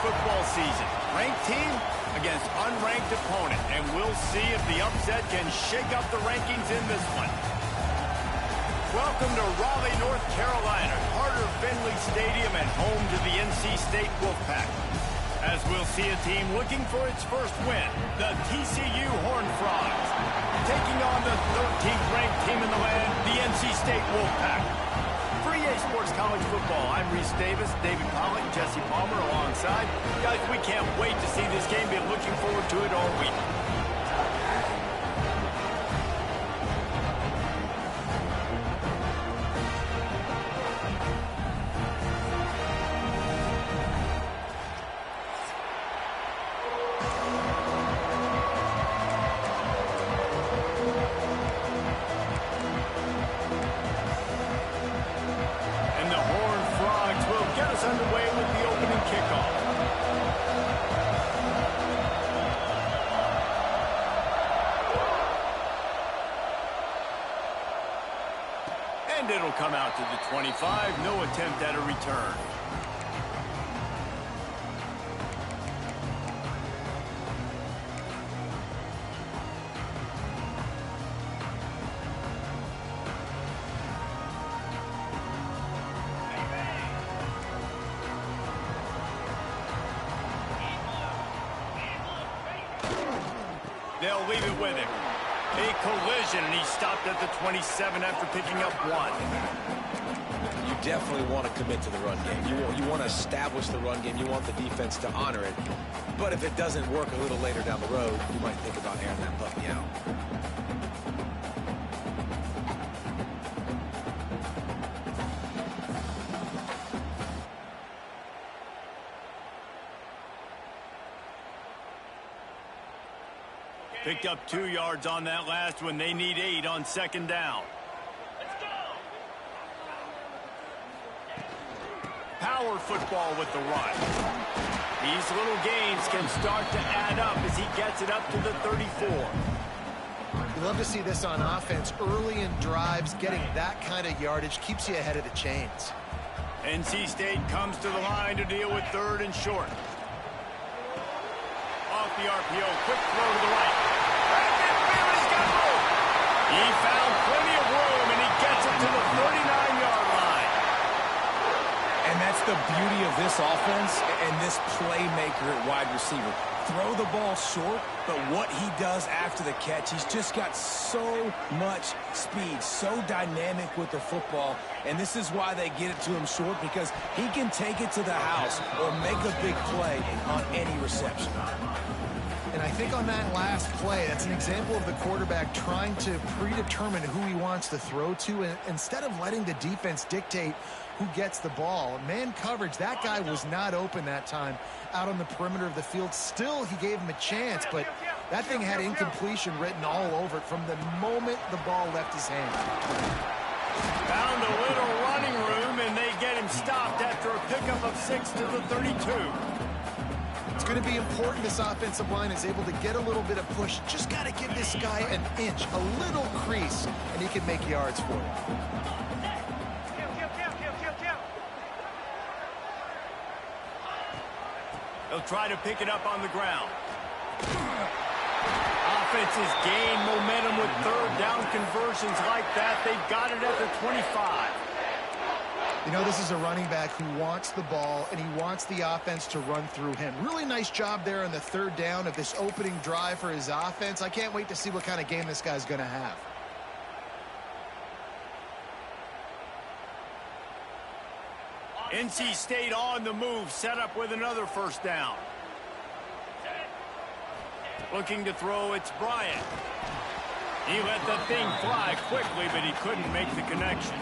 football season. Ranked team against unranked opponent, and we'll see if the upset can shake up the rankings in this one. Welcome to Raleigh, North Carolina, Carter Finley Stadium and home to the NC State Wolfpack. As we'll see a team looking for its first win, the TCU Horned Frogs, taking on the 13th ranked team in the land, the NC State Wolfpack. For EA Sports College Football, I'm Reese Davis, David Pollock, Jesse Palmer alongside. Guys, we can't wait to see this game. Been looking forward to it all week. Underway with the opening kickoff. And it'll come out to the 25. No attempt at a return. They'll leave it with him. A collision, and he stopped at the 27 after picking up one. You definitely want to commit to the run game. You want to establish the run game. You want the defense to honor it. But if it doesn't work a little later down the road, you might think about airing that puppy out. Picked up 2 yards on that last one. They need 8 on second down. Let's go. Power football with the run. These little gains can start to add up as he gets it up to the 34. You love to see this on offense. Early in drives, getting that kind of yardage keeps you ahead of the chains. NC State comes to the line to deal with 3rd and short. Off the RPO, quick throw to the right. He found plenty of room, and he gets it to the 39-yard line. And that's the beauty of this offense and this playmaker at wide receiver. Throw the ball short, but what he does after the catch, he's just got so much speed, so dynamic with the football. And this is why they get it to him short, because he can take it to the house or make a big play on any reception. And I think on that last play, that's an example of the quarterback trying to predetermine who he wants to throw to, and instead of letting the defense dictate who gets the ball. Man coverage, that guy was not open that time out on the perimeter of the field. Still, he gave him a chance, but that thing had incompletion written all over it from the moment the ball left his hand. Found a little running room, and they get him stopped after a pickup of 6 to the 32. It's going to be important this offensive line is able to get a little bit of push. Just got to give this guy an inch, a little crease, and he can make yards for you. They'll try to pick it up on the ground. Offenses gain momentum with 3rd down conversions like that. They got it at the 25. You know, this is a running back who wants the ball, and he wants the offense to run through him. Really nice job there on the 3rd down of this opening drive for his offense. I can't wait to see what kind of game this guy's going to have. NC State on the move, set up with another 1st down. Looking to throw, it's Bryant. He let the thing fly quickly, but he couldn't make the connection.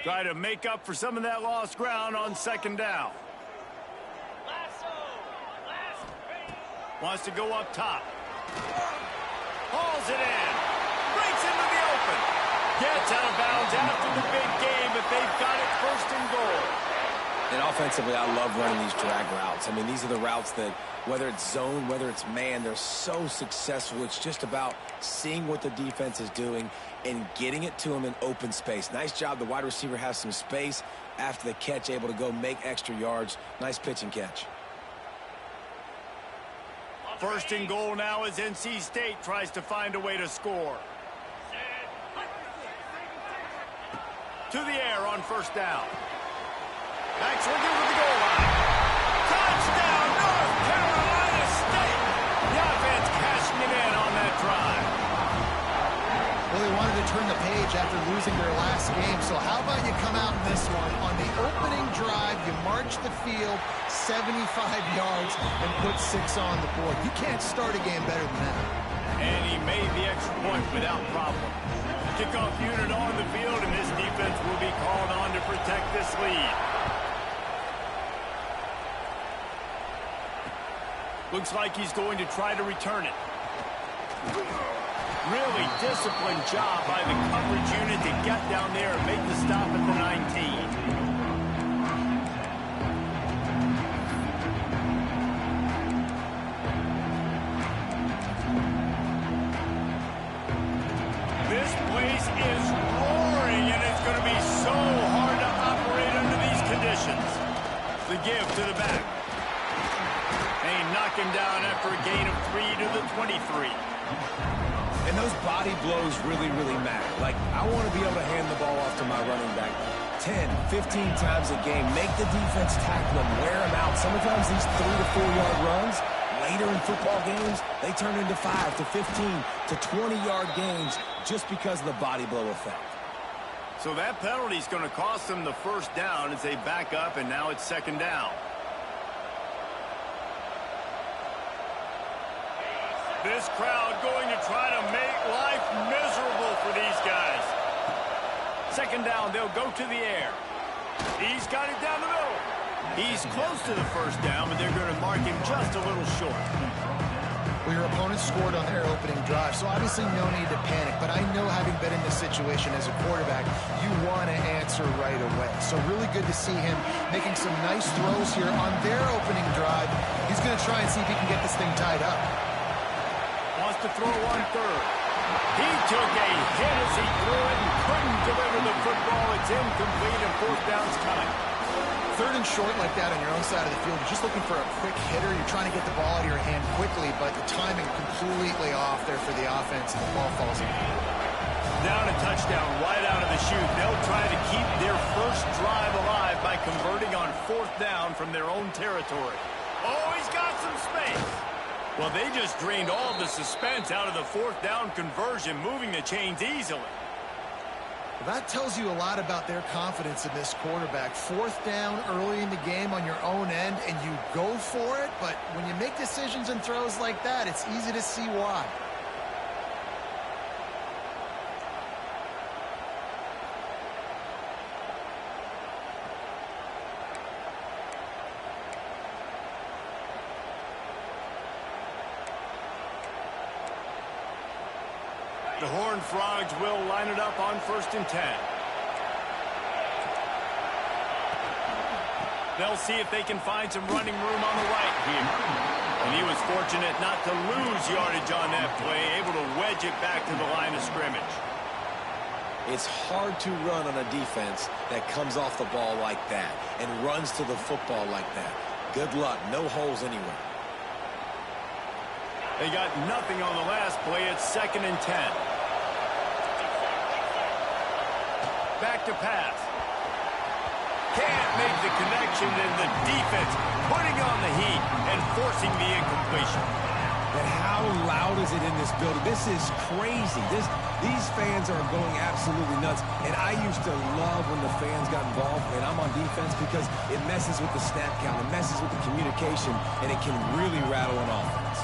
Try to make up for some of that lost ground on second down. Wants to go up top. Hauls it in. Breaks into the open. Gets out of bounds after the big game, but they've got it first and goal. And offensively, I love running these drag routes. I mean, these are the routes that, whether it's zone, whether it's man, they're so successful. It's just about seeing what the defense is doing and getting it to them in open space. Nice job. The wide receiver has some space after the catch, able to go make extra yards. Nice pitch and catch. First and goal now as NC State tries to find a way to score. To the air on first down. Actually good with the goal line. Touchdown, North Carolina State. The offense cashing it in on that drive. Well, they wanted to turn the page after losing their last game, so how about you come out in this one? On the opening drive, you march the field 75 yards and put 6 on the board. You can't start a game better than that. And he made the extra point without problem. Kickoff unit on the field, and this defense will be called on to protect this lead. Looks like he's going to try to return it. Really disciplined job by the coverage unit to get down there and make the stop at the 19. This place is roaring, and it's going to be so hard to operate under these conditions. The give to the back. They knock him down after a gain of 3 to the 23. And those body blows really, really matter. Like, I want to be able to hand the ball off to my running back 10, 15 times a game. Make the defense tackle them, wear them out. Sometimes these 3 to 4 yard runs, later in football games, they turn into 5 to 15 to 20 yard games just because of the body blow effect. So that penalty is going to cost them the first down as they back up, and now it's second down. This crowd going to try to make life miserable for these guys. Second down, they'll go to the air. He's got it down the middle. He's close to the first down, but they're going to mark him just a little short. Well, your opponent scored on their opening drive, so obviously no need to panic. But I know, having been in this situation as a quarterback, you want to answer right away. So really good to see him making some nice throws here on their opening drive. He's going to try and see if he can get this thing tied up. Wants to throw on third. He took a hit as he threw it and couldn't deliver the football. It's incomplete, and fourth down's coming. Third and short like that on your own side of the field, you're just looking for a quick hitter. You're trying to get the ball out of your hand quickly, but the timing completely off there for the offense, and the ball falls in. Down a touchdown right out of the chute. They'll try to keep their first drive alive by converting on fourth down from their own territory. Oh, he's got some space. Well, they just drained all the suspense out of the fourth down conversion, moving the chains easily. Well, that tells you a lot about their confidence in this quarterback. Fourth down early in the game on your own end, and you go for it, but when you make decisions and throws like that, it's easy to see why. The Horned Frogs will line it up on 1st and 10. They'll see if they can find some running room on the right here. And he was fortunate not to lose yardage on that play, able to wedge it back to the line of scrimmage. It's hard to run on a defense that comes off the ball like that and runs to the football like that. Good luck. No holes anywhere. They got nothing on the last play. It's 2nd and 10. Back to pass. Can't make the connection, and the defense putting on the heat and forcing the incompletion. And how loud is it in this building? This is crazy. These fans are going absolutely nuts. And I used to love when the fans got involved, and I'm on defense, because it messes with the snap count, it messes with the communication, and it can really rattle an offense.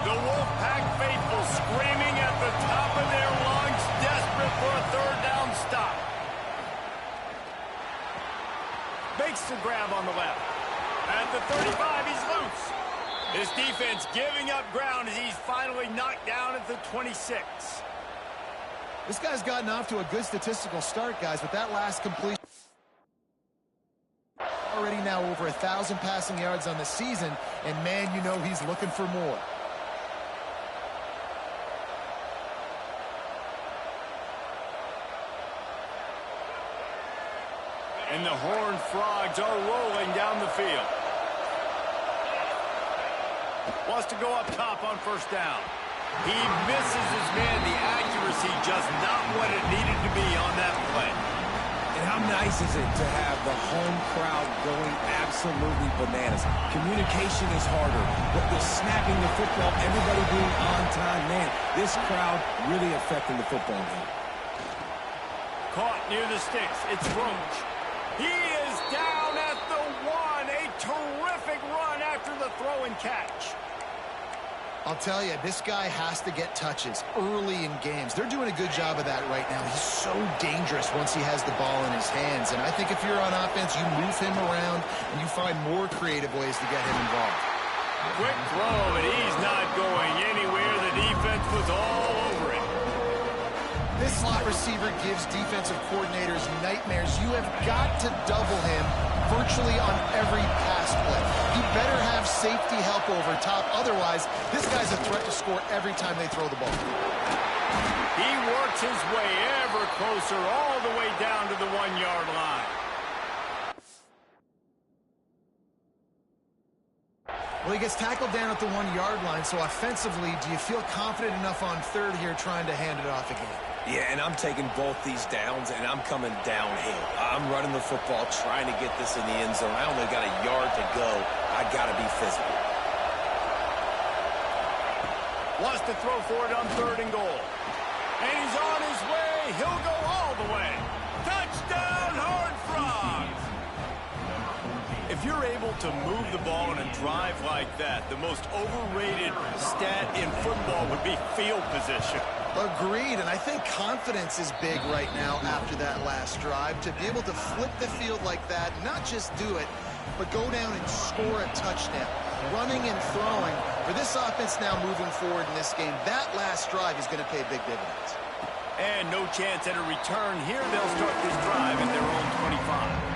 The Wolfpack faithful screaming at the top of their lungs. for a third down stop. Makes the grab on the left. At the 35, he's loose. His defense giving up ground as he's finally knocked down at the 26. This guy's gotten off to a good statistical start, guys, with that last completion. Already now over 1,000 passing yards on the season, and man, you know he's looking for more. And the Horned Frogs are rolling down the field. Wants to go up top on first down. He misses his man. The accuracy just not what it needed to be on that play. And how nice is it to have the home crowd going absolutely bananas? Communication is harder, but the snapping the football, everybody being on time, man, this crowd really affecting the football game. Caught near the sticks. It's Roach. He is down at the 1. A terrific run after the throw and catch. I'll tell you, this guy has to get touches early in games. They're doing a good job of that right now. He's so dangerous once he has the ball in his hands. And I think if you're on offense, you move him around and you find more creative ways to get him involved. Quick throw, but he's not going anywhere. The defense was all over it. This slot receiver gives defensive coordinators nightmares. You have got to double him virtually on every pass play. He better have safety help over top. Otherwise, this guy's a threat to score every time they throw the ball. He works his way ever closer all the way down to the 1-yard line. Well, he gets tackled down at the 1-yard line, so offensively, do you feel confident enough on third here trying to hand it off again? Yeah, and I'm taking both these downs, and I'm coming downhill. I'm running the football, trying to get this in the end zone. I only got a yard to go. I got to be physical. Wants to throw for it on 3rd and goal. And he's on his way. He'll go all the way. Touchdown, Horned Frogs! If you're able to move the ball in a drive like that, the most overrated stat in football would be field position. Agreed, and I think confidence is big right now after that last drive. To be able to flip the field like that, not just do it, but go down and score a touchdown. Running and throwing. For this offense now moving forward in this game, that last drive is going to pay big dividends. And no chance at a return here. They'll start this drive at their own 25.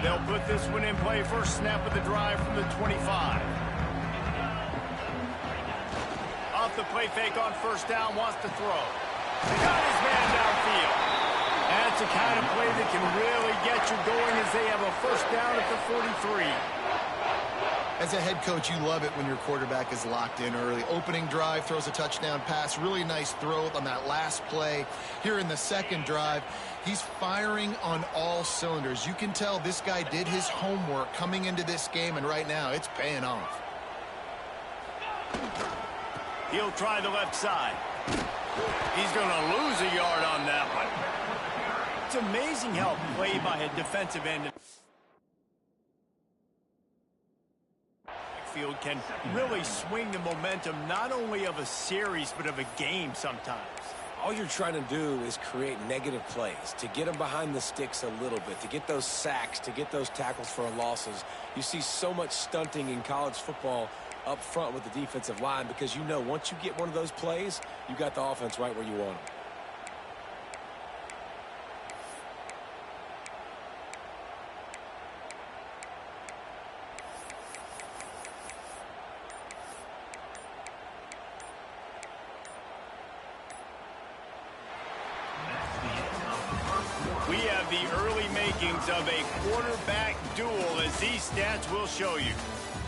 They'll put this one in play. First snap of the drive from the 25. Off the play fake on first down, wants to throw. Got his man downfield. That's the kind of play that can really get you going as they have a first down at the 43. As a head coach, you love it when your quarterback is locked in early. Opening drive, throws a touchdown pass. Really nice throw on that last play. Here in the second drive, he's firing on all cylinders. You can tell this guy did his homework coming into this game, and right now it's paying off. He'll try the left side. He's going to lose a yard on that one. It's amazing how play by a defensive end field can really swing the momentum not only of a series but of a game sometimes. All you're trying to do is create negative plays, to get them behind the sticks a little bit, to get those sacks, to get those tackles for losses. You see so much stunting in college football up front with the defensive line because you know once you get one of those plays, you got the offense right where you want them. We have the early makings of a quarterback duel, as these stats will show you.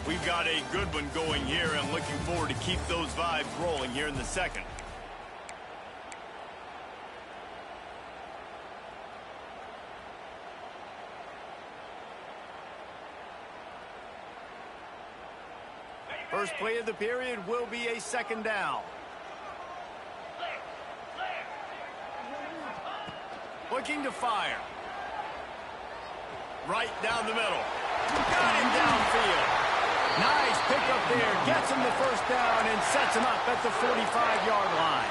We've got a good one going here, and looking forward to keep those vibes rolling here in the second. First play of the period will be a second down. Looking to fire. Right down the middle. Got him downfield. Nice pickup there. Gets him the first down and sets him up at the 45-yard line.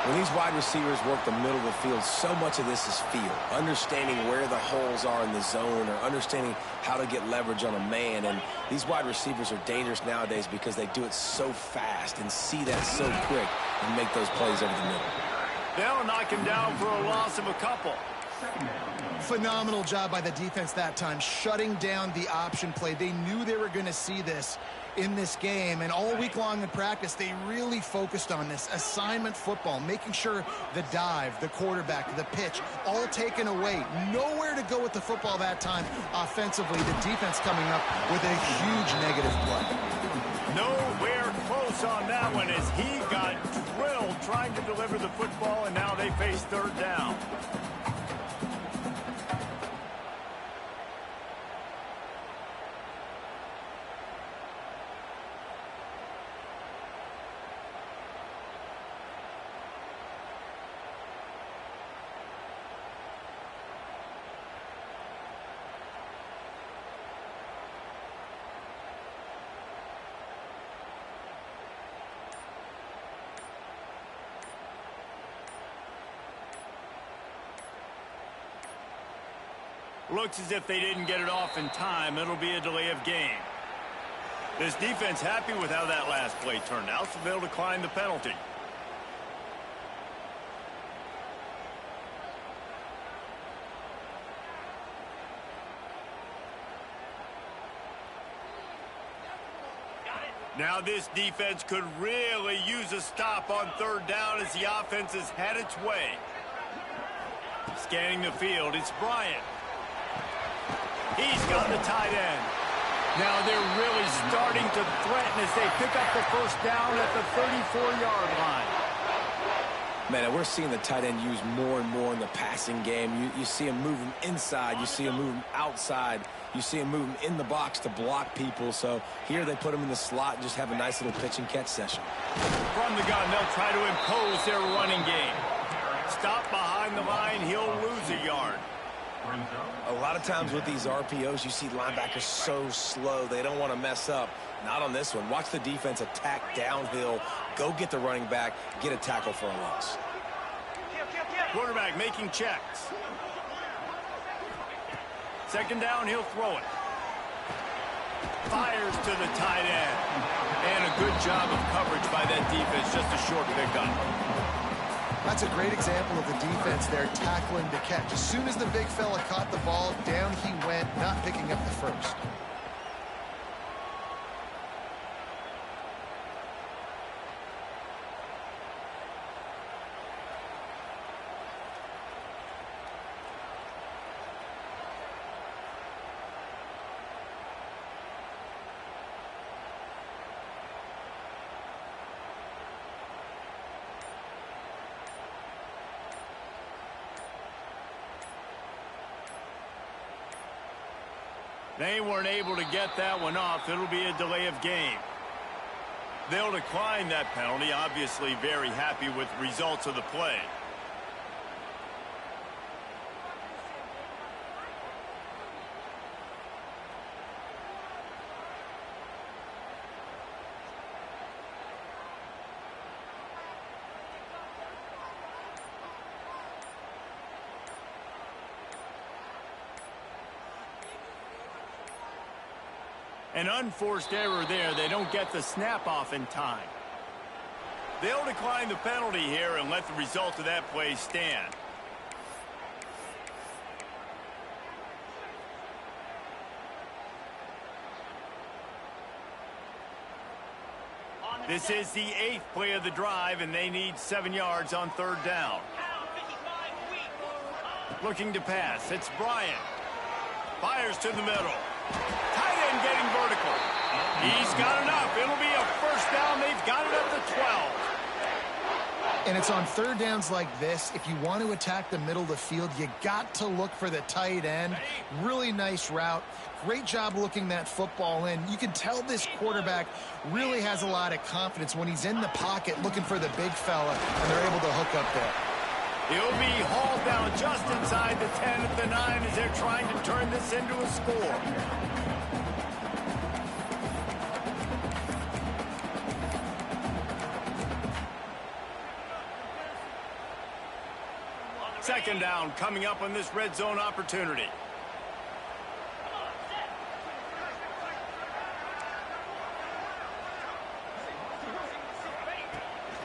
When these wide receivers work the middle of the field, so much of this is feel. Understanding where the holes are in the zone or understanding how to get leverage on a man. And these wide receivers are dangerous nowadays because they do it so fast and see that so quick and make those plays over the middle. They'll knock him down for a loss of a couple. Phenomenal job by the defense that time, shutting down the option play. They knew they were going to see this in this game, and all week long in practice, they really focused on this assignment football, making sure the dive, the quarterback, the pitch, all taken away. Nowhere to go with the football that time offensively. The defense coming up with a huge negative play. Nowhere close on that one as he got drilled trying to deliver the football, and now they face third down. Looks as if they didn't get it off in time. It'll be a delay of game. This defense happy with how that last play turned out, so they'll decline the penalty. Now this defense could really use a stop on third down as the offense has had its way. Scanning the field, it's Bryant. He's got the tight end. Now they're really starting to threaten as they pick up the first down at the 34-yard line. Man, we're seeing the tight end used more and more in the passing game. You see him moving inside. You see him moving outside. You see him moving in the box to block people. So here they put him in the slot and just have a nice little pitch and catch session. From the gun, they'll try to impose their running game. Stop behind the line, he'll lose a yard. A lot of times with these RPOs, you see linebackers so slow. They don't want to mess up. Not on this one. Watch the defense attack downhill. Go get the running back. Get a tackle for a loss. Quarterback making checks. Second down, he'll throw it. Fires to the tight end. And a good job of coverage by that defense. Just a short pickup. That's a great example of the defense there tackling to catch. As soon as the big fella caught the ball, down he went, not picking up the first. They weren't able to get that one off. It'll be a delay of game. They'll decline that penalty. Obviously very happy with the results of the play. An unforced error there. They don't get the snap off in time. They'll decline the penalty here and let the result of that play stand. This is the 8th play of the drive, and they need 7 yards on third down. Looking to pass. It's Bryant. Fires to the middle. Tight end getting vertical. He's got enough. It'll be a first down. They've got it at the 12. And it's on third downs like this. If you want to attack the middle of the field, you got to look for the tight end. Really nice route. Great job looking that football in. You can tell this quarterback really has a lot of confidence when he's in the pocket looking for the big fella, and they're able to hook up there. He'll be hauled down just inside the 10 at the 9 as they're trying to turn this into a score. Second down coming up on this red zone opportunity.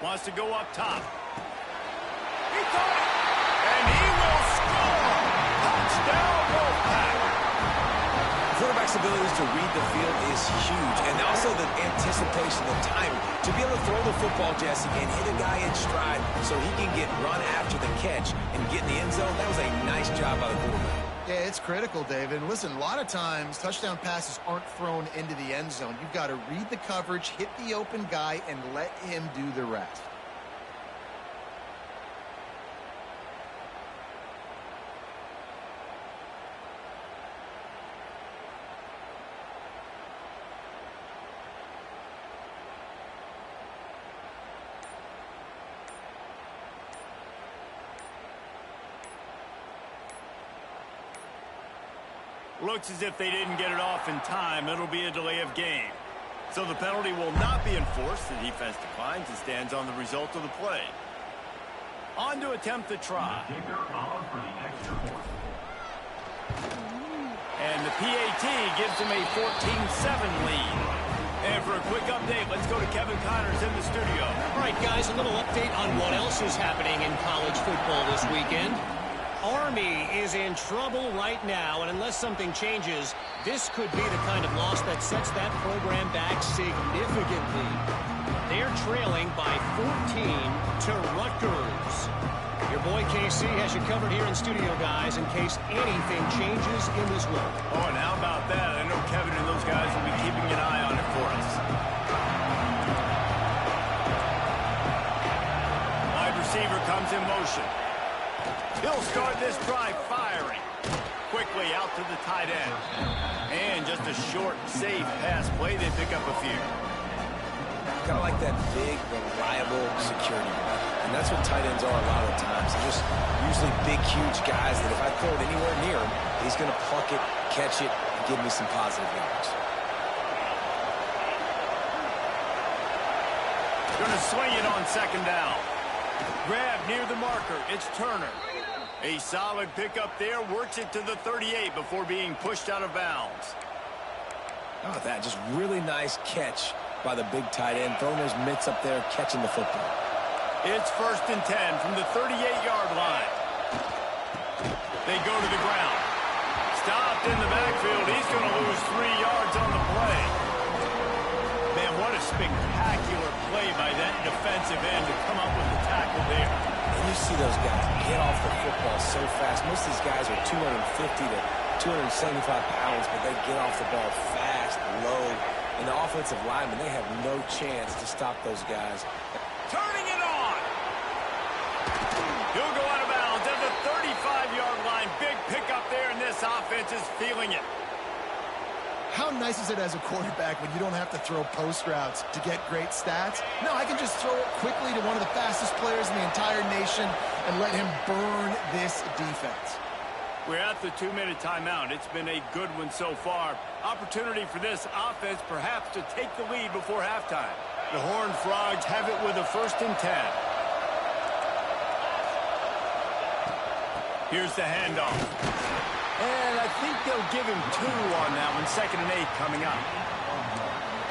Wants to go up top. He caught it! And he will score! Touchdown, Wolfpack! Quarterback's abilities to read the field is huge, and also the anticipation, the timing. To be able to throw the football, Jesse, and hit a guy in stride so he can get run after the catch and get in the end zone, that was a nice job by the quarterback. Yeah, it's critical, David. And listen, a lot of times touchdown passes aren't thrown into the end zone. You've got to read the coverage, hit the open guy, and let him do the rest. Looks as if they didn't get it off in time. It'll be a delay of game. So the penalty will not be enforced. The defense declines and stands on the result of the play. On to attempt the try. And the PAT gives them a 14-7 lead. And for a quick update, let's go to Kevin Connors in the studio. All right, guys, a little update on what else is happening in college football this weekend. Army is in trouble right now, and unless something changes, this could be the kind of loss that sets that program back significantly. They're trailing by 14 to Rutgers. Your boy KC has you covered here in studio, guys, in case anything changes in this one. Oh, and how about that? I know Kevin and those guys will be keeping an eye on it for us. Wide receiver comes in motion. He'll start this drive firing. Quickly out to the tight end. And just a short, safe pass play. They pick up a few. Kind of like that big, reliable security ball. And that's what tight ends are a lot of the times. They're just usually big, huge guys that if I throw it anywhere near him, he's going to pluck it, catch it, and give me some positive yards. Going to swing it on second down. Grab near the marker. It's Turner. A solid pickup there. Works it to the 38 before being pushed out of bounds. How about that? Just really nice catch by the big tight end. Throwing those mitts up there, catching the football. It's 1st and 10 from the 38-yard line. They go to the ground. Stopped in the backfield. He's going to lose 3 yards on the play. Man, what a spectacular play by that defensive end to come up with the tackle there. And you see those guys get off the football so fast. Most of these guys are 250 to 275 pounds, but they get off the ball fast, low. And the offensive linemen, they have no chance to stop those guys. Turning it on. He'll go out of bounds at the 35-yard line. Big pickup there, and this offense is feeling it. How nice is it as a quarterback when you don't have to throw post routes to get great stats? No, I can just throw it quickly to one of the fastest players in the entire nation and let him burn this defense. We're at the 2-minute timeout. It's been a good one so far. Opportunity for this offense perhaps to take the lead before halftime. The Horned Frogs have it with a 1st and 10. Here's the handoff. And I think they'll give him 2 on that one. 2nd and 8 coming up.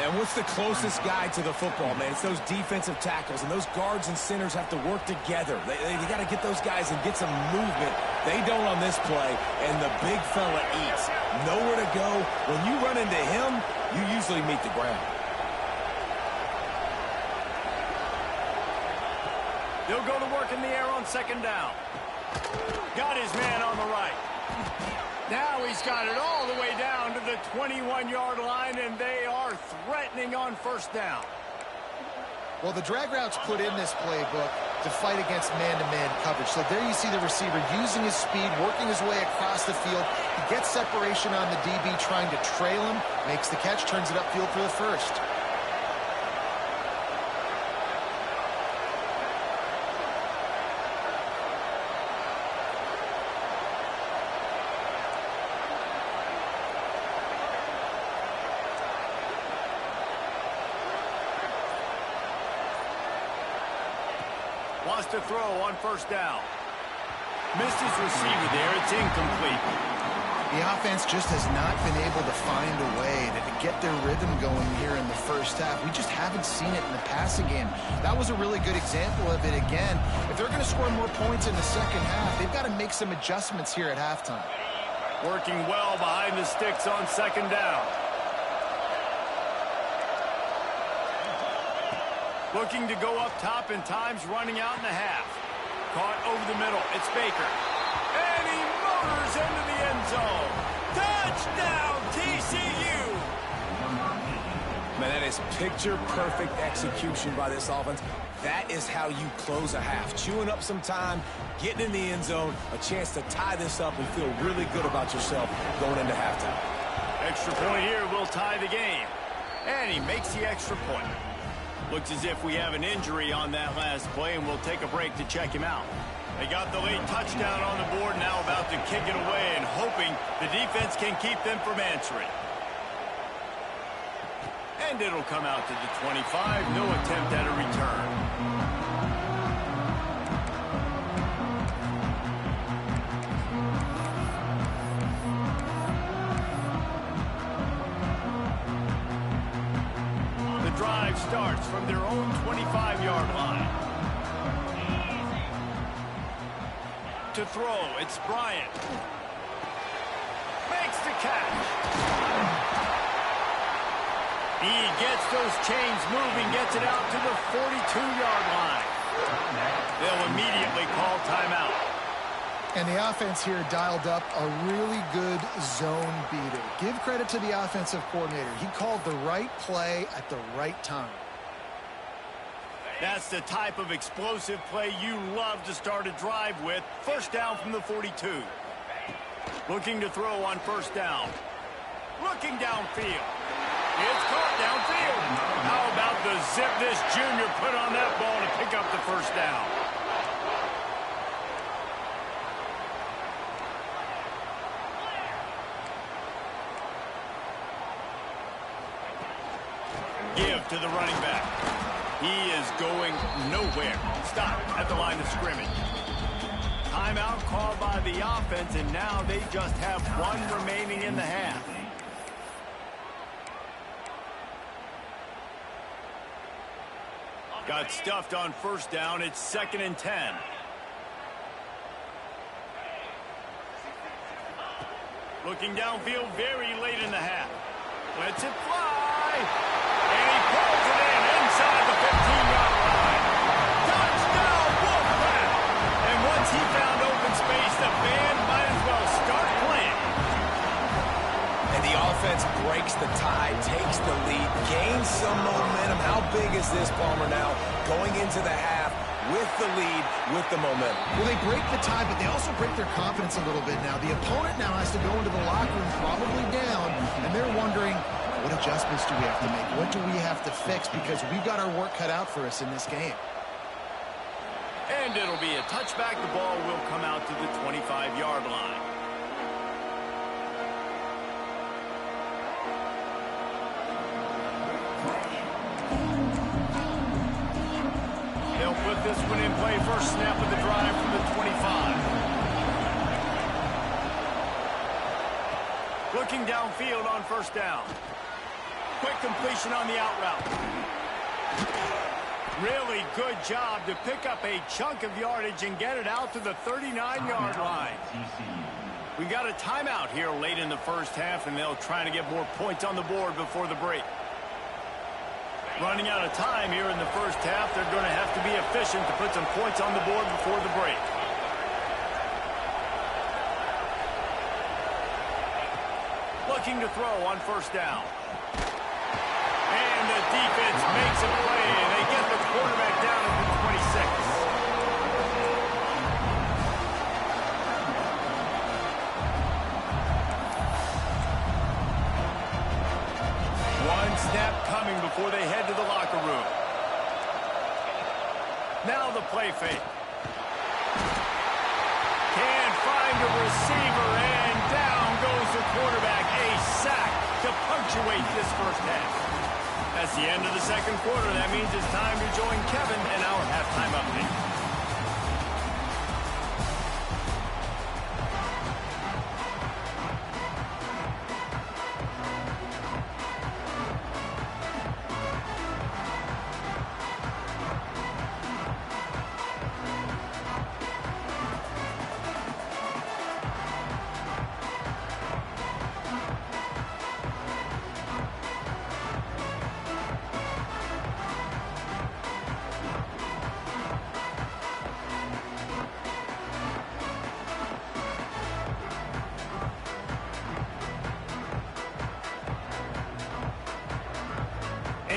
And what's the closest guy to the football, man? It's those defensive tackles, and those guards and centers have to work together. They got to get those guys and get some movement. They don't on this play, and the big fella eats. Nowhere to go. When you run into him, you usually meet the ground. They'll go to work in the air on 2nd down. Got his man on the right. Now he's got it all the way down to the 21-yard line, and they are threatening on 1st down. Well, the drag route's put in this playbook to fight against man-to-man coverage. So there you see the receiver using his speed, working his way across the field. He gets separation on the DB trying to trail him, makes the catch, turns it upfield for the 1st. Wants to throw on 1st down. Missed his receiver there. It's incomplete. The offense just has not been able to find a way to get their rhythm going here in the first half. We just haven't seen it in the passing game. That was a really good example of it again. If they're going to score more points in the second half, they've got to make some adjustments here at halftime. Working well behind the sticks on second down. Looking to go up top in times, running out in the half. Caught over the middle. It's Baker. And he motors into the end zone. Touchdown, TCU! Man, that is picture-perfect execution by this offense. That is how you close a half. Chewing up some time, getting in the end zone, a chance to tie this up and feel really good about yourself going into halftime. Extra point here will tie the game. And he makes the extra point. Looks as if we have an injury on that last play, and we'll take a break to check him out. They got the late touchdown on the board, now about to kick it away and hoping the defense can keep them from answering. And it'll come out to the 25. No attempt at a return. The drive starts from their own 25-yard line. To throw, it's Bryant. Makes the catch. He gets those chains moving, gets it out to the 42-yard line. They'll immediately call timeout. And the offense here dialed up a really good zone beater. Give credit to the offensive coordinator. He called the right play at the right time. That's the type of explosive play you love to start a drive with. First down from the 42. Looking to throw on first down. Looking downfield. It's caught downfield. How about the zip this junior put on that ball to pick up the first down? Give to the running back. He is going nowhere. Stop at the line of scrimmage. Timeout called by the offense, and now they just have one remaining in the half. Got stuffed on first down. It's 2nd and 10. Looking downfield very late in the half. Lets it fly. And he pulls it in inside the 15-yard line. Touchdown, Wolfpack! And once he found open space, the band might as well start playing. And the offense breaks the tie, takes the lead, gains some momentum. How big is this, Palmer, now? Going into the half with the lead, with the momentum. Well, they break the tie, but they also break their confidence a little bit now. The opponent now has to go into the locker room probably down, and they're wondering, what adjustments do we have to make? What do we have to fix? Because we've got our work cut out for us in this game. And it'll be a touchback. The ball will come out to the 25-yard line. They'll put this one in play. First snap of the drive from the 25. Looking downfield on first down. Quick completion on the out route. Really good job to pick up a chunk of yardage and get it out to the 39-yard line. We got a timeout here late in the first half, and they'll try to get more points on the board before the break. Running out of time here in the first half. They're going to have to be efficient to put some points on the board before the break. Looking to throw on first down. And the defense makes a play, and they get the quarterback down at the 26. One snap coming before they head to the locker room. Now the play fake. Can't find a receiver, and down goes the quarterback. A sack to punctuate this first half. That's the end of the second quarter. That means it's time to join Kevin in our halftime update.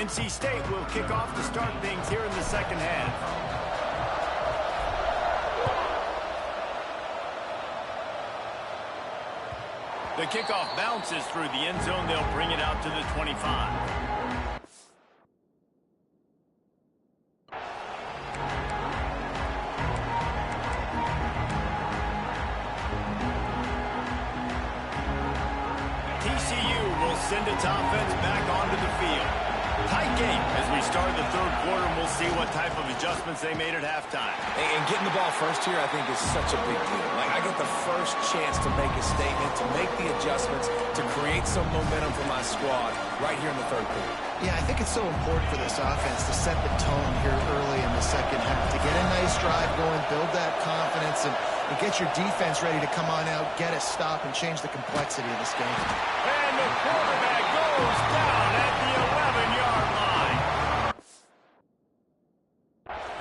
NC State will kick off to start things here in the second half. The kickoff bounces through the end zone. They'll bring it out to the 25. Send its offense back onto the field. Tight game as we start the third quarter, and we'll see what type of adjustments they made at halftime. And getting the ball first here, I think, is such a big deal. Like, I get the first chance to make a statement, to make the adjustments, to create some momentum for my squad right here in the third quarter. Yeah, I think it's so important for this offense to set the tone here early in the second half, to get a nice drive going, build that confidence, and get your defense ready to come on out, get a stop, and change the complexity of this game. And the quarterback goes down at the 11-yard line.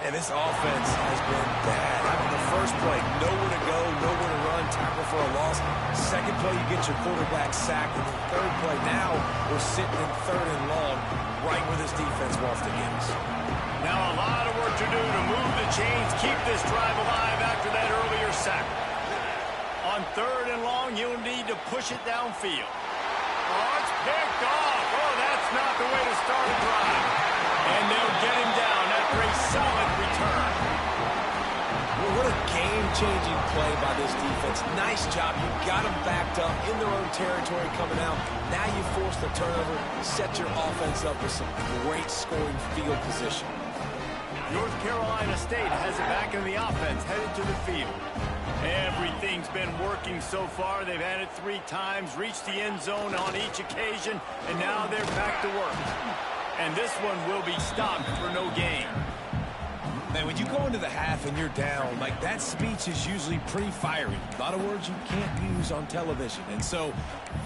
And this offense has been bad. I mean, the first play, nowhere to go, nowhere to run, tackle for a loss. Second play, you get your quarterback sacked. And the third play, now we're sitting in third and long, right where this defense wants to get us. Now a lot of work to do to move the chains, keep this drive alive after that earlier sack. On third and long, you'll need to push it downfield. Oh, it's picked off. Oh, that's not the way to start a drive. And they'll get him down after a solid return. Well, what a game-changing play by this defense. Nice job. You got them backed up in their own territory coming out. Now you force the turnover, set your offense up with some great scoring field position. North Carolina State has it back in the offense, headed to the field. Everything's been working so far. They've had it 3 times, reached the end zone on each occasion, and now they're back to work. And this one will be stopped for no gain. Man, when you go into the half and you're down, like, that speech is usually pretty fiery. A lot of words you can't use on television. And so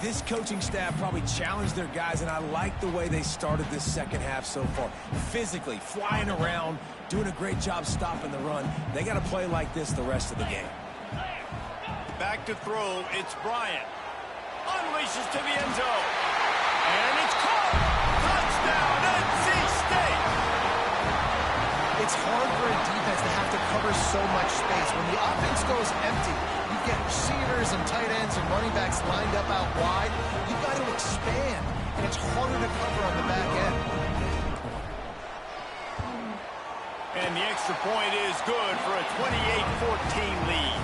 this coaching staff probably challenged their guys, and I like the way they started this second half so far. Physically, flying around, doing a great job stopping the run. They got to play like this the rest of the game. Back to throw, it's Bryant. Unleashes to the end zone. And it's caught. Touchdown, NC State. It's hard for a defense to have to cover so much space. When the offense goes empty, you get receivers and tight ends and running backs lined up out wide. You've got to expand, and it's harder to cover on the back end. And the extra point is good for a 28-14 lead.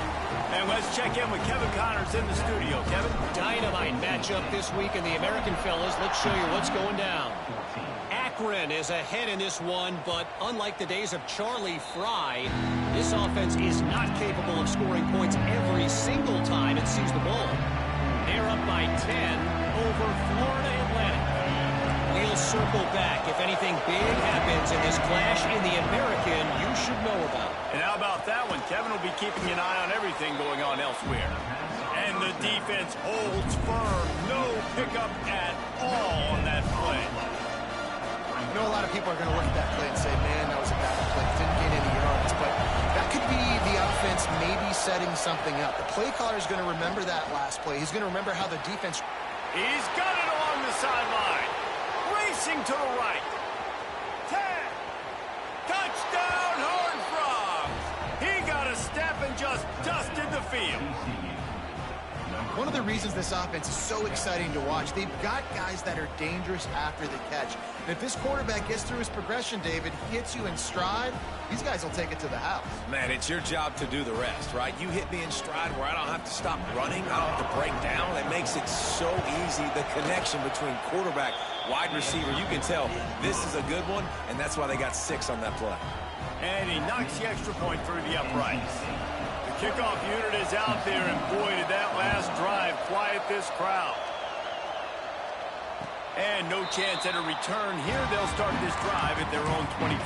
And let's check in with Kevin Connors in the studio. Kevin? Dynamite matchup this week in the American, fellas. Let's show you what's going down. Akron is ahead in this one, but unlike the days of Charlie Fry, this offense is not capable of scoring points every single time it sees the ball. They're up by 10 over Florida Atlantic. We'll circle back. If anything big happens in this clash in the American, you should know about. And how about that one? Kevin will be keeping an eye on everything going on elsewhere. And the defense holds firm. No pickup at all on that play. I know a lot of people are going to look at that play and say, man, that was a bad play. Didn't gain any yards. But that could be the offense maybe setting something up. The play caller is going to remember that last play. He's going to remember how the defense... He's got it along the sideline. Racing to the right. 10. Touchdown, Horned Frogs. He got a step and just dusted the field. One of the reasons this offense is so exciting to watch, they've got guys that are dangerous after the catch. And if this quarterback gets through his progression, David, hits you in stride, these guys will take it to the house. Man, it's your job to do the rest, right? You hit me in stride where I don't have to stop running. I don't have to break down. It makes it so easy. The connection between quarterback, wide receiver, you can tell this is a good one, and that's why they got 6 on that play. And he knocks the extra point through the uprights. The kickoff unit is out there, and boy, did that last drive quiet this crowd. And no chance at a return here. They'll start this drive at their own 25.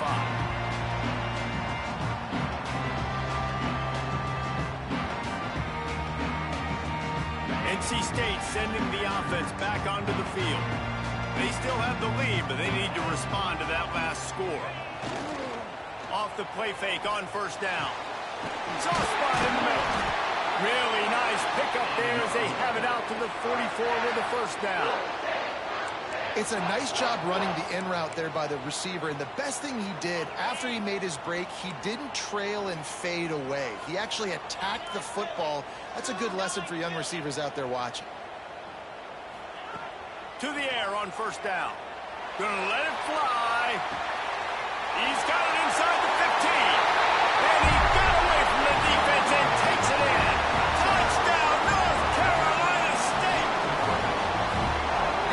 NC State sending the offense back onto the field. They still have the lead, but they need to respond to that last score. Off the play fake on first down. Soft spot in the middle. Really nice pickup there as they have it out to the 44 with the first down. It's a nice job running the in route there by the receiver, and the best thing he did after he made his break, he didn't trail and fade away. He actually attacked the football. That's a good lesson for young receivers out there watching. To the air on first down. Gonna let it fly. He's got it inside the 15. And he got away from the defense and takes it in. Touchdown, North Carolina State.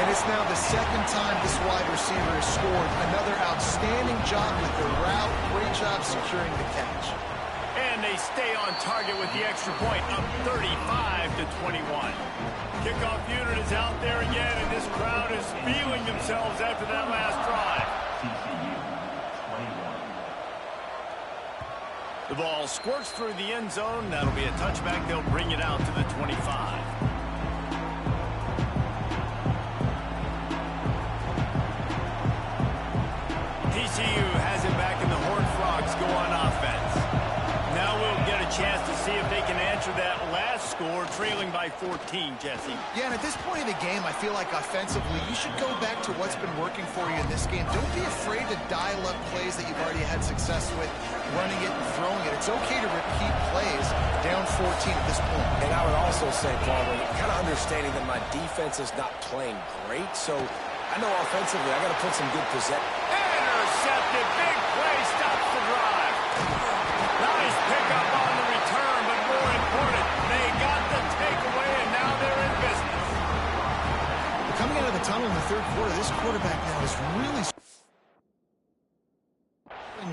And it's now the second time this wide receiver has scored. Another outstanding job with the route. Great job securing the catch. And they stay on target with the extra point, up 35-21. Kickoff unit is out there again, and this crowd is feeling themselves after that last drive. The ball squirts through the end zone. That'll be a touchback. They'll bring it out to the 25. TCU has it back, and the Horned Frogs go on offense. Now we'll get a chance to see if they can answer that last score, trailing by 14, Jesse. Yeah, and at this point in the game, I feel like offensively, you should go back to what's been working for you in this game. Don't be afraid to dial up plays that you've already had success with, running it and throwing it. It's okay to repeat plays down 14 at this point. And I would also say, Paul, kind of understanding that my defense is not playing great, so I know offensively I got to put some good possession. Intercepted. Big play stops the drive. Nice pickup on the return, but more important, they got the takeaway, and now they're in business. Coming out of the tunnel in the third quarter, this quarterback now is really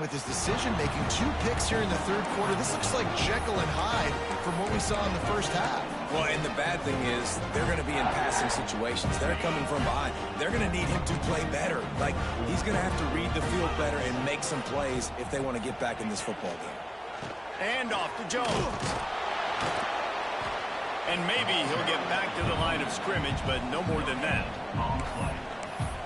with his decision-making. 2 picks here in the third quarter. This looks like Jekyll and Hyde from what we saw in the first half. Well, and the bad thing is they're going to be in passing situations. They're coming from behind. They're going to need him to play better. Like, he's going to have to read the field better and make some plays if they want to get back in this football game. And off to Jones. And maybe he'll get back to the line of scrimmage, but no more than that.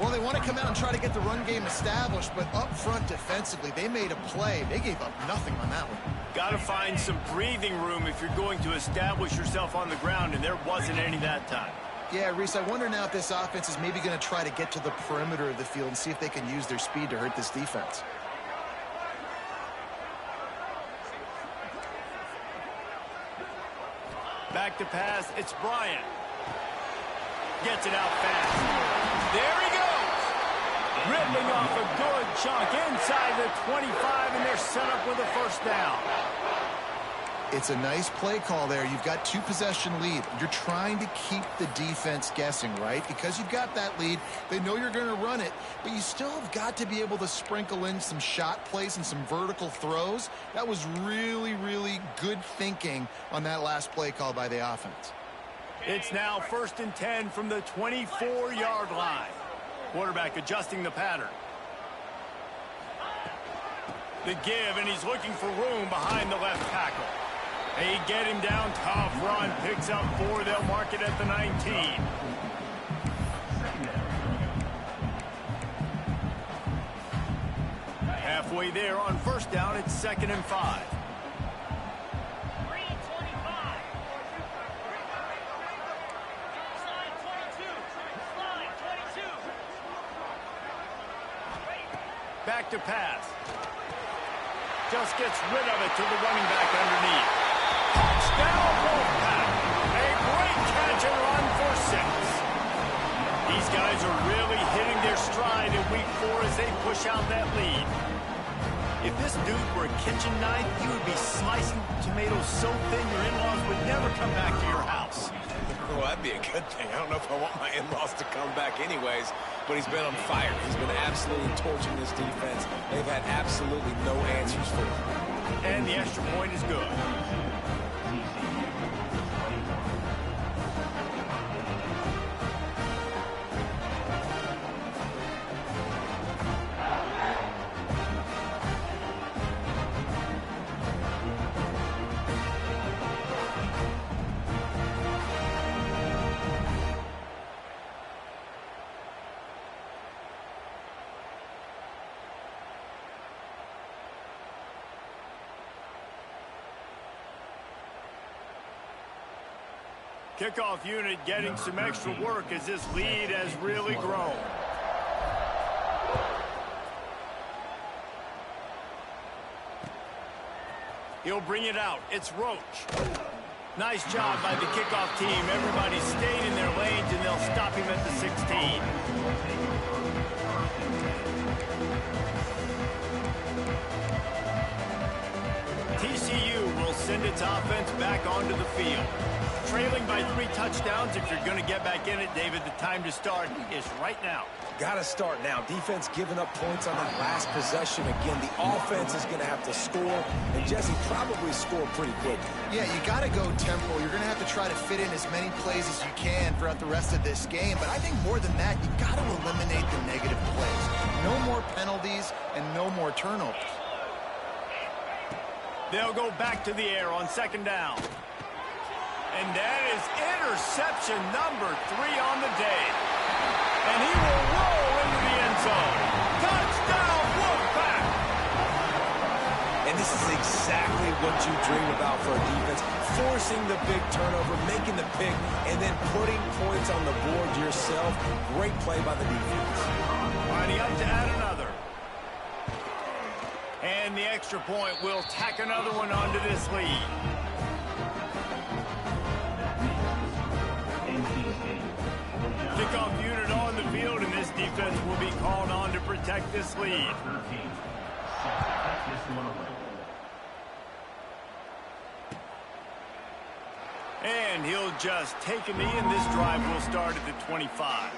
Well, they want to come out and try to get the run game established, but up front defensively, they made a play. They gave up nothing on that one. Got to find some breathing room if you're going to establish yourself on the ground, and there wasn't any that time. Yeah, Reese, I wonder now if this offense is maybe going to try to get to the perimeter of the field and see if they can use their speed to hurt this defense. Back to pass, it's Bryant. Gets it out fast. There he goes. Ripping off a good chunk inside the 25, and they're set up with a first down. It's a nice play call there. You've got 2-possession lead. You're trying to keep the defense guessing, right? Because you've got that lead, they know you're going to run it, but you still have got to be able to sprinkle in some shot plays and some vertical throws. That was really, really good thinking on that last play call by the offense. It's now 1st and 10 from the 24-yard line. Quarterback adjusting the pattern. The give, and he's looking for room behind the left tackle. They get him down, tough run, picks up 4. They'll mark it at the 19. Halfway there on first down, it's 2nd and 5. Back to pass. Just gets rid of it to the running back underneath. Touchdown, Wolfpack. A great catch and run for 6. These guys are really hitting their stride in week 4 as they push out that lead. If this dude were a kitchen knife, you would be slicing tomatoes so thin your in-laws would never come back to your house. Well, that'd be a good thing. I don't know if I want my in-laws to come back anyways, but he's been on fire. He's been absolutely torching this defense. They've had absolutely no answers for him. And the extra point is good. Kickoff unit getting some extra work as this lead has really grown. He'll bring it out. It's Roach. Nice job by the kickoff team. Everybody stayed in their lanes, and they'll stop him at the 16. TCU will send its offense back onto the field. Trailing by 3 touchdowns. If you're going to get back in it, David, the time to start is right now. Got to start now. Defense giving up points on that last possession. Again, the offense is going to have to score, and Jesse probably score pretty quickly. Yeah, you got to go tempo. You're going to have to try to fit in as many plays as you can throughout the rest of this game. But I think more than that, you got to eliminate the negative plays. No more penalties and no more turnovers. They'll go back to the air on 2nd down. And that is interception number 3 on the day. And he will roll into the end zone. Touchdown, Wolfpack! And this is exactly what you dream about for a defense. Forcing the big turnover, making the pick, and then putting points on the board yourself. Great play by the defense. Lining up to add another. And the extra point will tack another one onto this lead. Kickoff unit on the field, and this defense will be called on to protect this lead. And he'll just take a knee, and this drive will start at the 25.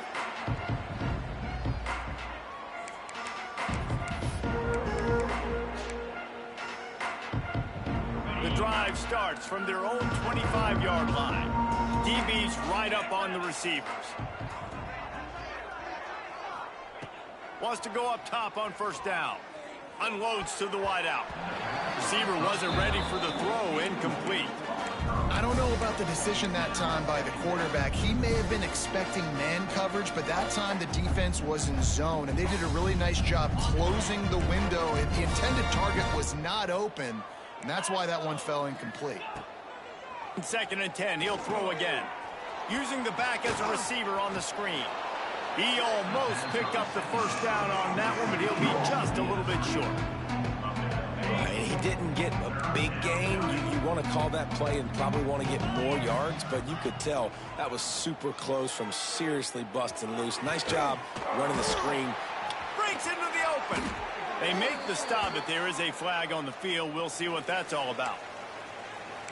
The drive starts from their own 25-yard line. DB's right up on the receivers. Wants to go up top on 1st down. Unloads to the wideout. Receiver wasn't ready for the throw. Incomplete. I don't know about the decision that time by the quarterback. He may have been expecting man coverage, but that time the defense was in zone, and they did a really nice job closing the window. The intended target was not open, and that's why that one fell incomplete. 2nd and 10, he'll throw again. Using the back as a receiver on the screen. He almost picked up the 1st down on that one, but he'll be just a little bit short. He didn't get a big gain. You want to call that play and probably want to get more yards, but you could tell that was super close from seriously busting loose. Nice job running the screen. Breaks into the open. They make the stop, but there is a flag on the field. We'll see what that's all about.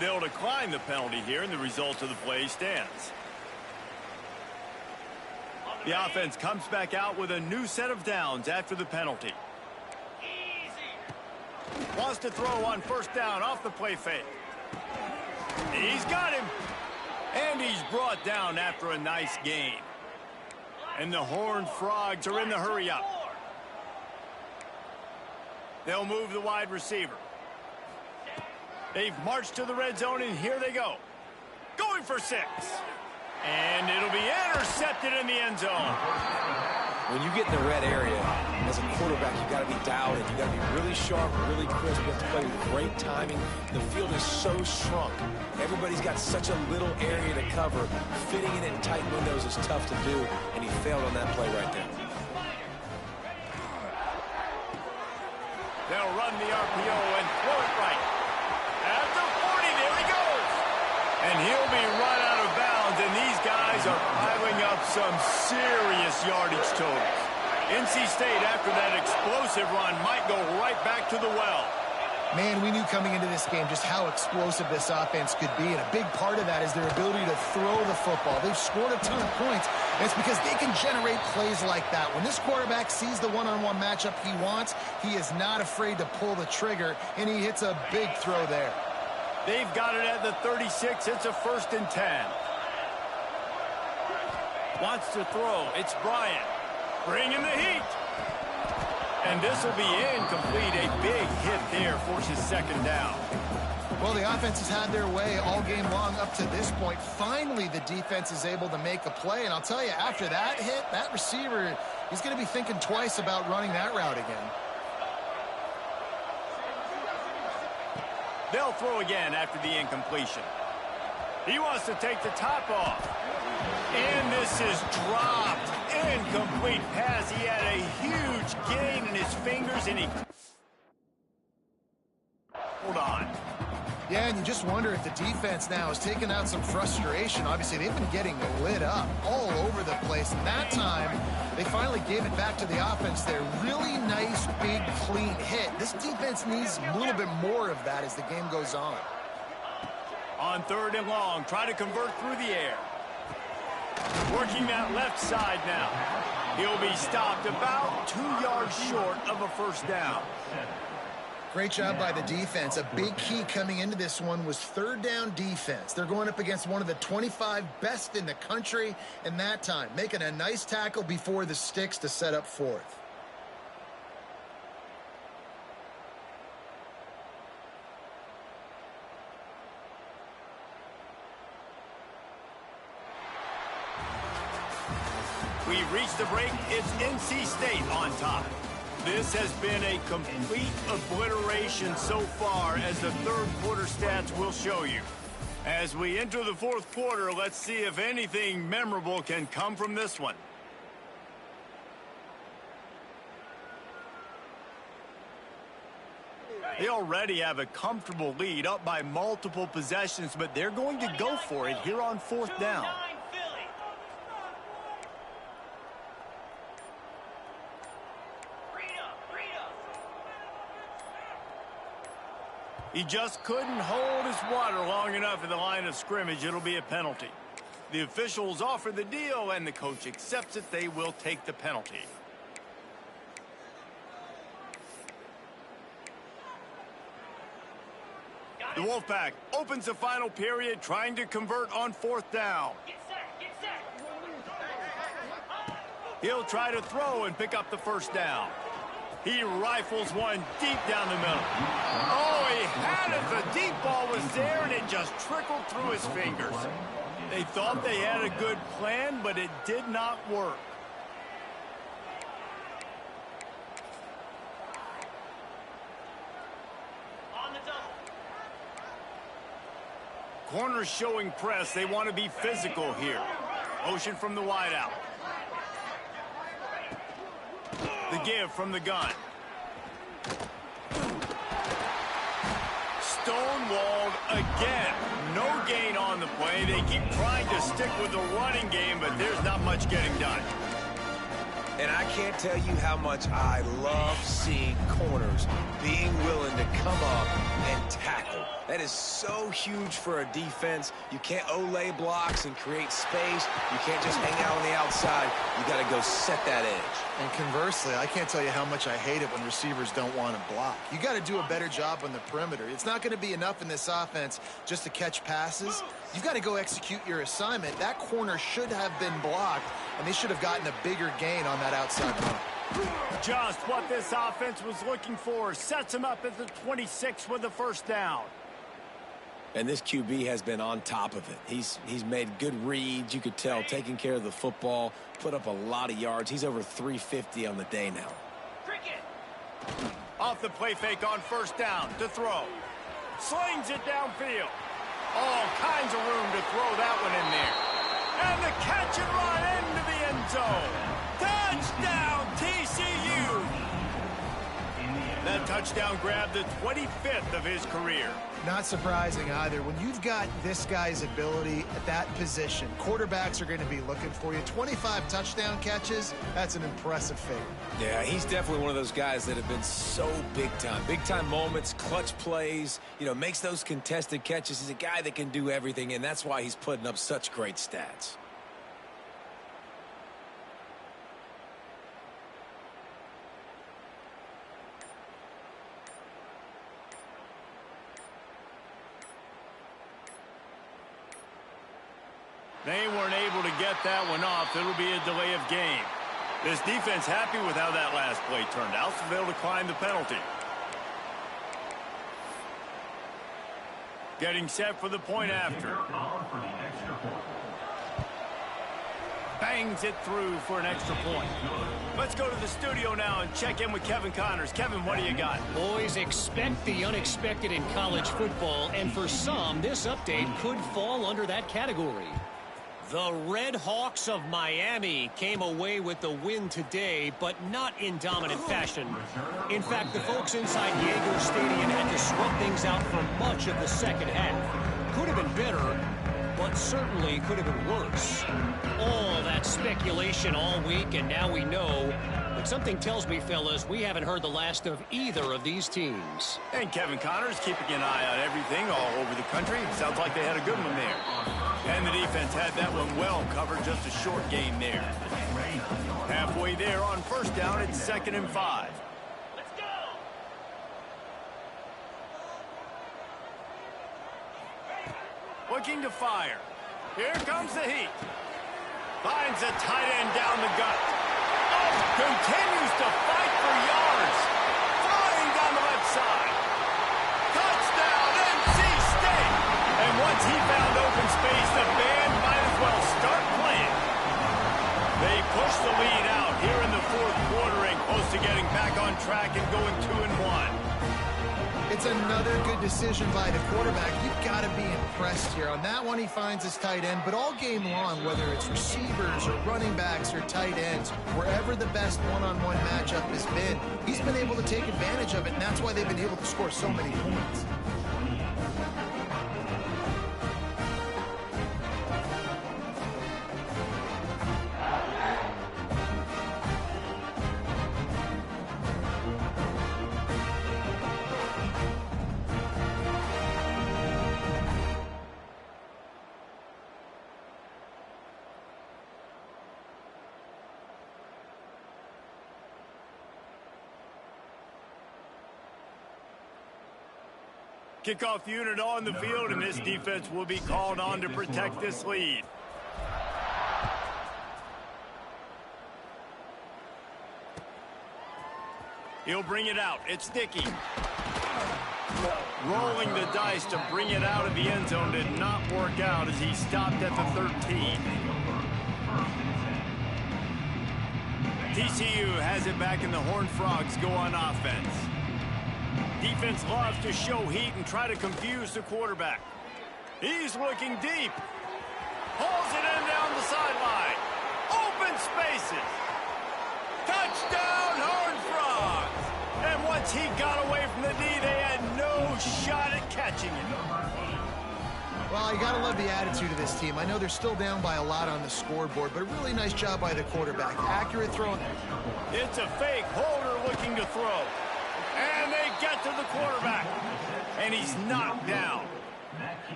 They'll decline the penalty here, and the result of the play stands. The offense comes back out with a new set of downs after the penalty. Wants to throw on 1st down off the play fake. He's got him. And he's brought down after a nice gain. And the Horned Frogs are in the hurry-up. They'll move the wide receiver. They've marched to the red zone, and here they go. Going for 6. And it'll be intercepted in the end zone. When you get in the red area, as a quarterback, you got to be dialed in. You got to be really sharp, really crisp. You have to play with great timing. The field is so shrunk. Everybody's got such a little area to cover. Fitting it in tight windows is tough to do, and he failed on that play right there. They'll run the RPO and throw it right. At the 40, there he goes. And he'll be run out of bounds, and these guys are piling up some serious yardage totals. NC State, after that explosive run, might go right back to the well. Man, we knew coming into this game just how explosive this offense could be, and a big part of that is their ability to throw the football. They've scored a ton of points, and it's because they can generate plays like that. When this quarterback sees the one-on-one matchup he wants, he is not afraid to pull the trigger, and he hits a big throw there. They've got it at the 36. It's a 1st and 10. Wants to throw. It's Bryant. Bringing the heat. And this will be incomplete. A big hit there forces 2nd down. Well, the offense has had their way all game long up to this point. Finally, the defense is able to make a play. And I'll tell you, after that hit, that receiver, he's going to be thinking twice about running that route again. They'll throw again after the incompletion. He wants to take the top off. And this is dropped. Incomplete pass. He had a huge gain in his fingers, and he... Hold on. Yeah, and you just wonder if the defense now has taken out some frustration. Obviously, they've been getting lit up all over the place. And that time, they finally gave it back to the offense there. Really nice, big, clean hit. This defense needs a little bit more of that as the game goes on. On 3rd and long, try to convert through the air. Working that left side now. He'll be stopped about 2 yards short of a first down. Great job by the defense. A big key coming into this one was 3rd down defense. They're going up against one of the 25 best in the country in that time, making a nice tackle before the sticks to set up 4th. We reached the break. It's NC State on top. This has been a complete obliteration so far, as the 3rd quarter stats will show you. As we enter the 4th quarter, let's see if anything memorable can come from this one. They already have a comfortable lead, up by multiple possessions, but they're going to go for it here on 4th down. He just couldn't hold his water long enough at the line of scrimmage. It'll be a penalty. The officials offer the deal, and the coach accepts it. They will take the penalty. The Wolfpack opens the final period, trying to convert on 4th down. He'll try to throw and pick up the first down. He rifles one deep down the middle. Oh, he had it. The deep ball was there, and it just trickled through his fingers. They thought they had a good plan, but it did not work. On the double. Corners showing press. They want to be physical here. Motion from the wideout. The give from the gun. Stonewalled again. No gain on the play. They keep trying to stick with the running game, but there's not much getting done. And I can't tell you how much I love seeing corners being willing to come up and tackle. That is so huge for a defense. You can't Olay blocks and create space. You can't just hang out on the outside. You got to go set that edge. And conversely, I can't tell you how much I hate it when receivers don't want to block. You got to do a better job on the perimeter. It's not going to be enough in this offense just to catch passes. You've got to go execute your assignment. That corner should have been blocked, and they should have gotten a bigger gain on that outside run. Just what this offense was looking for. Sets him up at the 26 with the first down. And this QB has been on top of it. He's made good reads. You could tell, taking care of the football, put up a lot of yards. He's over 350 on the day now. Off the play fake on first down to throw. Slings it downfield. All kinds of room to throw that one in there. And the catch and run into the end zone. Touchdown, TCU. That touchdown grabbed the 25th of his career. Not surprising either. When you've got this guy's ability at that position, quarterbacks are going to be looking for you. 25 touchdown catches, that's an impressive figure. Yeah, he's definitely one of those guys that have been so big time. Big time moments, clutch plays, makes those contested catches. He's a guy that can do everything, and that's why he's putting up such great stats. They weren't able to get that one off. It'll be a delay of game. This defense happy with how that last play turned out, so they'll decline the penalty. Getting set for the point after. Bangs it through for an extra point. Let's go to the studio now and check in with Kevin Connors. Kevin, what do you got? Boys, expect the unexpected in college football, and for some, this update could fall under that category. The Red Hawks of Miami came away with the win today, but not in dominant fashion. In fact, the folks inside Yager Stadium had to sweat things out for much of the second half. Could have been better, but certainly could have been worse. All that speculation all week, and now we know. But something tells me, fellas, we haven't heard the last of either of these teams. And Kevin Connors keeping an eye on everything all over the country. Sounds like they had a good one there. And the defense had that one well covered, just a short gain there. Halfway there on first down, it's 2nd and 5. Let's go! Looking to fire. Here comes the heat. Finds a tight end down the gut. Oh, continues to fight for yards. Flying down the left side. Touchdown, NC State. And once he found open space, the band might as well start playing. They push the lead out here in the 4th quarter and close to getting back on track and going 2-1. It's another good decision by the quarterback. You've got to be impressed here. On that one, he finds his tight end, but all game long, whether it's receivers or running backs or tight ends, wherever the best one-on-one matchup has been, he's been able to take advantage of it, and that's why they've been able to score so many points. Kickoff unit on the field, and this defense will be called on to protect this lead. He'll bring it out. It's Dickey. Rolling the dice to bring it out of the end zone did not work out as he stopped at the 13. TCU has it back, and the Horned Frogs go on offense. Defense loves to show heat and try to confuse the quarterback. He's looking deep. Pulls it in down the sideline. Open spaces. Touchdown, Horned Frogs. And once he got away from the D, they had no shot at catching him. Well, you got to love the attitude of this team. I know they're still down by a lot on the scoreboard, but a really nice job by the quarterback. Accurate throw. It's a fake. Holder looking to throw. And they get to the quarterback. And he's knocked down.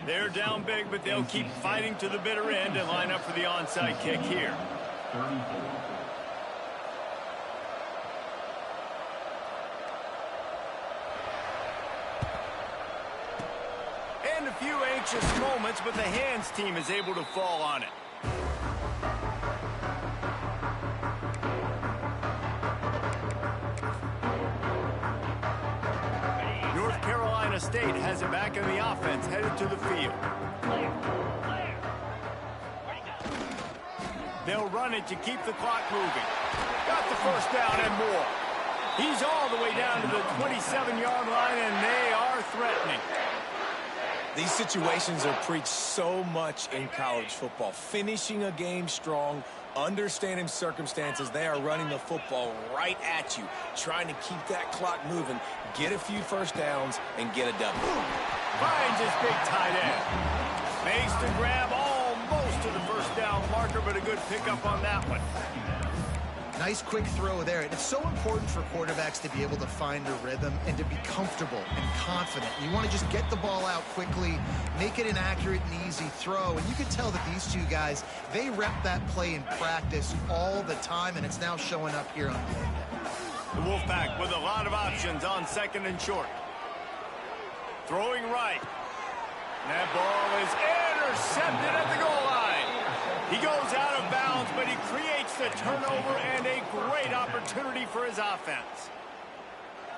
They're down big, but they'll keep fighting to the bitter end and line up for the onside kick here. And a few anxious moments, but the hands team is able to fall on it. North Carolina State has it back in the offense, headed to the field. They'll run it to keep the clock moving. Got the first down and more. He's all the way down to the 27-yard line, and they are threatening. These situations are preached so much in college football. Finishing a game strong, understanding circumstances. They are running the football right at you, trying to keep that clock moving, get a few first downs, and get a W. Finds his big tight end. Makes the grab almost to the first down marker, but a good pickup on that one. Nice quick throw there. And it's so important for quarterbacks to be able to find a rhythm and to be comfortable and confident. You want to just get the ball out quickly, make it an accurate and easy throw. And you can tell that these two guys, they rep that play in practice all the time, and it's now showing up here on game day. The Wolfpack with a lot of options on 2nd and short. Throwing right. That ball is intercepted at the goal line. He goes out of bounds, but he creates the turnover and a great opportunity for his offense.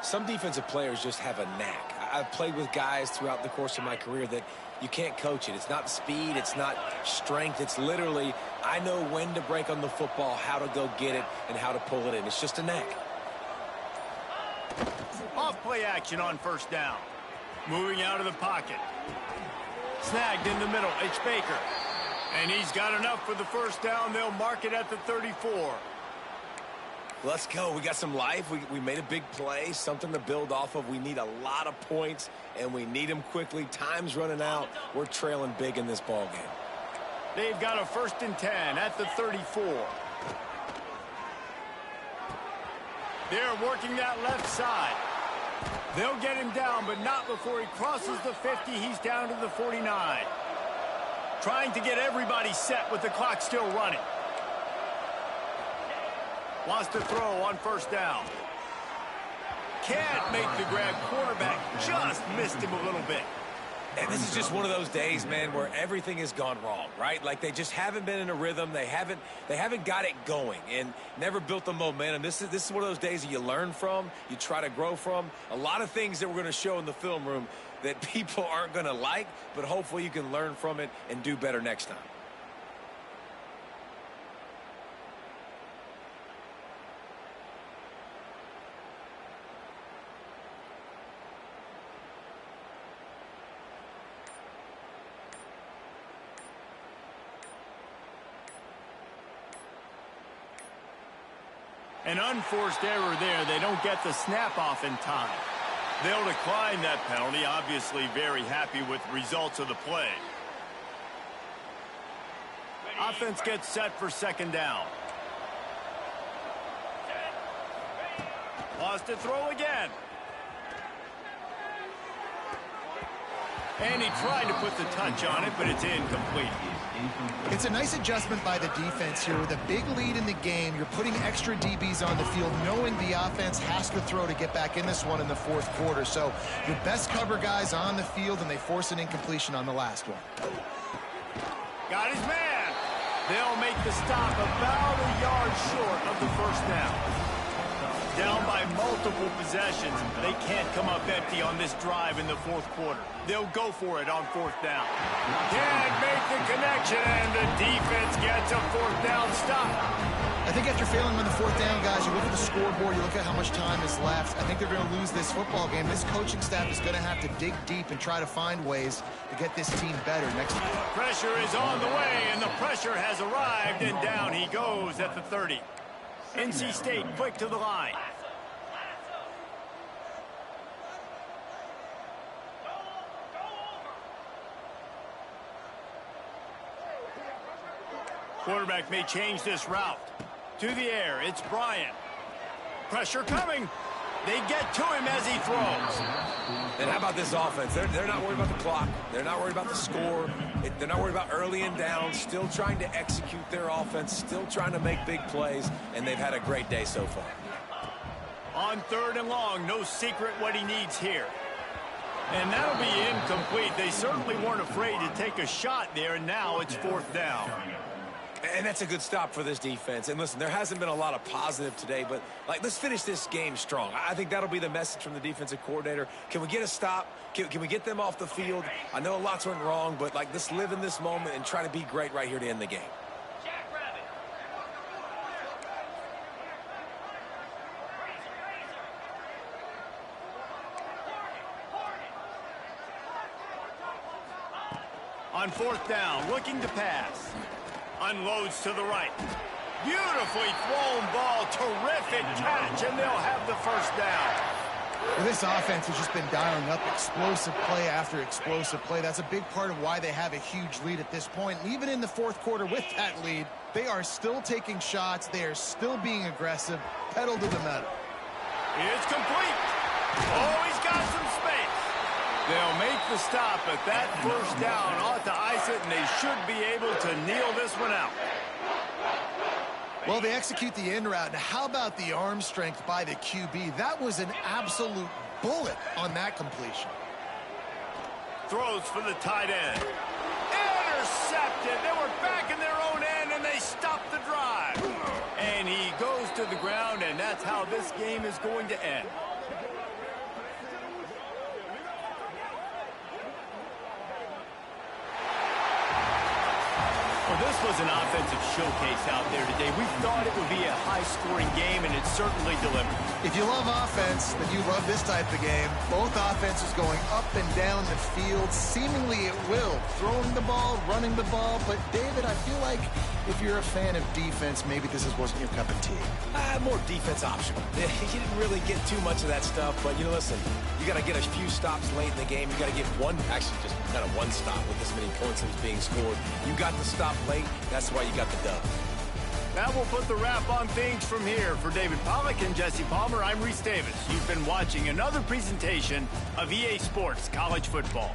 Some defensive players just have a knack. I've played with guys throughout the course of my career that you can't coach it. It's not speed, it's not strength. It's literally, I know when to break on the football, how to go get it, and how to pull it in. It's just a knack. Off play action on first down. Moving out of the pocket. Snagged in the middle. It's Baker. And he's got enough for the first down. They'll mark it at the 34. Let's go. We got some life. We made a big play, something to build off of. We need a lot of points, and we need them quickly. Time's running out. We're trailing big in this ball game. They've got a 1st and 10 at the 34. They're working that left side. They'll get him down, but not before he crosses the 50. He's down to the 49. Trying to get everybody set with the clock still running. Wants to throw on 1st down. Can't make the grab. Quarterback just missed him a little bit. And this is just one of those days, man, where everything has gone wrong, right? Like they just haven't been in a rhythm. They haven't got it going and never built the momentum. This is one of those days that you learn from, you try to grow from. A lot of things that we're going to show in the film room that people aren't going to like, but hopefully you can learn from it and do better next time. An unforced error there. They don't get the snap off in time. They'll decline that penalty. Obviously very happy with the results of the play. Offense gets set for 2nd down. Wants to throw again. And he tried to put the touch on it, but it's incomplete. It's a nice adjustment by the defense here. With a big lead in the game, you're putting extra DBs on the field, knowing the offense has to throw to get back in this one in the 4th quarter. So your best cover guys on the field, and they force an incompletion on the last one. Got his man. They'll make the stop about a yard short of the 1st down. Down by multiple possessions. They can't come up empty on this drive in the 4th quarter. They'll go for it on 4th down. Can't make the connection, and the defense gets a 4th down stop. I think after failing on the 4th down, guys, you look at the scoreboard, you look at how much time is left. I think they're going to lose this football game. This coaching staff is going to have to dig deep and try to find ways to get this team better next week. Pressure is on the way, and the pressure has arrived, and down he goes at the 30. NC State quick to the line. Quarterback may change this route. To the air, it's Bryant. Pressure coming. They get to him as he throws. And how about this offense? They're not worried about the clock. They're not worried about the score. They're not worried about early and down. Still trying to execute their offense. Still trying to make big plays. And they've had a great day so far. On 3rd and long, no secret what he needs here. And that'll be incomplete. They certainly weren't afraid to take a shot there, and now it's 4th down. And that's a good stop for this defense. And listen, there hasn't been a lot of positive today, but let's finish this game strong. I think that'll be the message from the defensive coordinator. Can we get a stop? Can we get them off the field? I know lots went wrong, but let's live in this moment and try to be great right here to end the game. On 4th down, looking to pass. Unloads to the right. Beautifully thrown ball. Terrific catch, and they'll have the 1st down. Well, this offense has just been dialing up explosive play after explosive play. That's a big part of why they have a huge lead at this point. And even in the 4th quarter with that lead, they are still taking shots. They are still being aggressive. Pedal to the metal. It's complete. Oh, he's got some space. They'll make the stop, but that 1st down ought to ice it, and they should be able to kneel this one out. Well, they execute the in route. Now, how about the arm strength by the QB? That was an absolute bullet on that completion. Throws for the tight end. Intercepted. They were back in their own end, and they stopped the drive. And he goes to the ground, and that's how this game is going to end. Well, this was an offensive showcase out there today. We thought it would be a high-scoring game, and it certainly delivered. If you love offense, then you love this type of game. Both offenses going up and down the field, seemingly at will. Throwing the ball, running the ball. But, David, I feel like if you're a fan of defense, maybe this wasn't your cup of tea. More defense optional. You didn't really get too much of that stuff, but, listen, you got to get a few stops late in the game. You got to get actually just kind of one stop with this many points that was being scored. You got the stop late. That's why you got the dub. That will put the wrap on things from here. For David Pollack and Jesse Palmer, I'm Reese Davis. You've been watching another presentation of EA Sports College Football.